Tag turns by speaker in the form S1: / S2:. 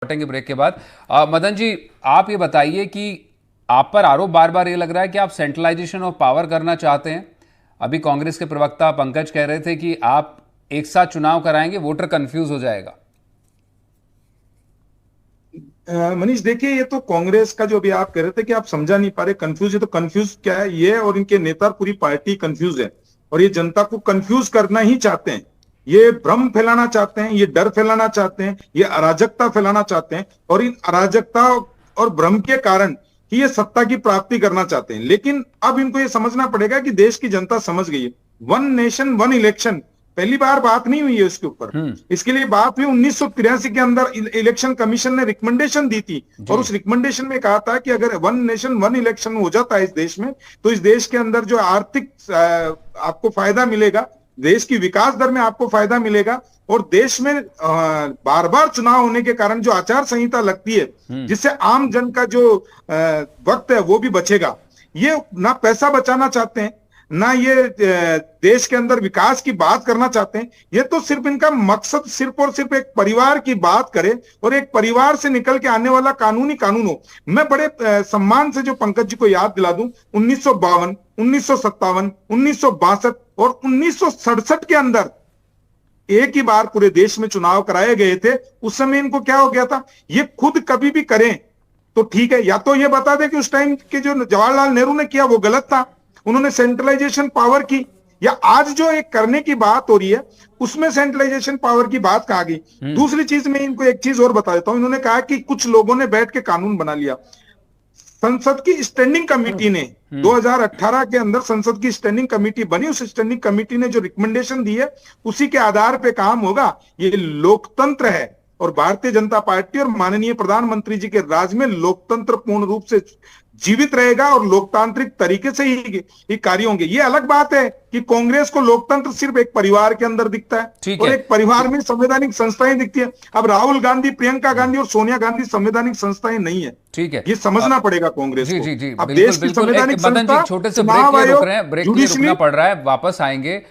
S1: लौटेंगे ब्रेक के बाद। मदन जी, आप ये बताइए कि आप पर आरोप बार बार ये लग रहा है कि आप सेंट्रलाइजेशन ऑफ पावर करना चाहते हैं। अभी कांग्रेस के प्रवक्ता पंकज कह रहे थे कि आप एक साथ चुनाव कराएंगे, वोटर कंफ्यूज हो जाएगा।
S2: मनीष देखिए, ये तो कांग्रेस का जो अभी आप कह रहे थे कि आप समझा नहीं पा रहे कंफ्यूज है, तो कंफ्यूज क्या है ये, और इनके नेता पूरी पार्टी कंफ्यूज है और ये जनता को कंफ्यूज करना ही चाहते हैं। ये भ्रम फैलाना चाहते हैं, ये डर फैलाना चाहते हैं, ये अराजकता फैलाना चाहते हैं और इन अराजकता और भ्रम के कारण ही ये सत्ता की प्राप्ति करना चाहते हैं। लेकिन अब इनको ये समझना पड़ेगा कि देश की जनता समझ गई है, वन नेशन वन इलेक्शन पहली बार बात नहीं हुई है इसके ऊपर। इसके लिए बात हुई 1983 के अंदर, इलेक्शन कमीशन ने रिकमेंडेशन दी थी और उस रिकमेंडेशन में कहा था कि अगर वन नेशन वन इलेक्शन हो जाता है इस देश में, तो इस देश के अंदर जो आर्थिक आपको फायदा मिलेगा, देश की विकास दर में आपको फायदा मिलेगा और देश में बार बार चुनाव होने के कारण जो आचार संहिता लगती है जिससे आम जन का जो वक्त है वो भी बचेगा। ये ना पैसा बचाना चाहते हैं, ना ये देश के अंदर विकास की बात करना चाहते हैं। ये तो सिर्फ इनका मकसद सिर्फ और सिर्फ एक परिवार की बात करे और एक परिवार से निकल के आने वाला कानूनी कानून हो। मैं बड़े सम्मान से जो पंकज जी को याद दिला दूं, 1952, 1957, 1962 और 1967 के अंदर एक ही बार पूरे देश में चुनाव कराए गए थे। उस समय इनको क्या हो गया था, ये खुद कभी भी करें तो ठीक है, या तो ये बता दें कि उस टाइम के जो जवाहरलाल नेहरू ने किया वो गलत था, उन्होंने सेंट्रलाइजेशन पावर की, या आज जो एक करने की बात हो रही है उसमें सेंट्रलाइजेशन पावर की बात कहा गई। दूसरी चीज में इनको एक चीज और बता देता हूं, इन्होंने कहा कि कुछ लोगों ने बैठ के कानून बना लिया। संसद की स्टैंडिंग कमेटी ने 2018 के अंदर संसद की स्टैंडिंग कमेटी बनी, उस स्टैंडिंग कमेटी ने जो रिकमेंडेशन दी है उसी के आधार पे काम होगा। ये लोकतंत्र है और भारतीय जनता पार्टी और माननीय प्रधानमंत्री जी के राज में लोकतंत्र पूर्ण रूप से जीवित रहेगा और लोकतांत्रिक तरीके से ही कार्य होंगे। ये अलग बात है कि कांग्रेस को लोकतंत्र सिर्फ एक परिवार के अंदर दिखता है और एक परिवार में संवैधानिक संस्थाएं दिखती है। अब राहुल गांधी, प्रियंका गांधी और सोनिया गांधी संवैधानिक संस्थाएं नहीं है।
S1: ठीक है,
S2: ये समझना पड़ेगा कांग्रेस
S1: जी
S2: को।
S1: जी जी,
S2: अब
S1: बिल्कुल
S2: देश की
S1: बिल्कुल।
S2: संवैधानिक
S1: मदन जी,
S2: संस्था,
S1: छोटे से ब्रेक
S2: चुनाव
S1: के लिए रुक
S2: आयोग,
S1: रहे हैं, ब्रेक के लिए रुकना पड़ रहा है, वापस आएंगे।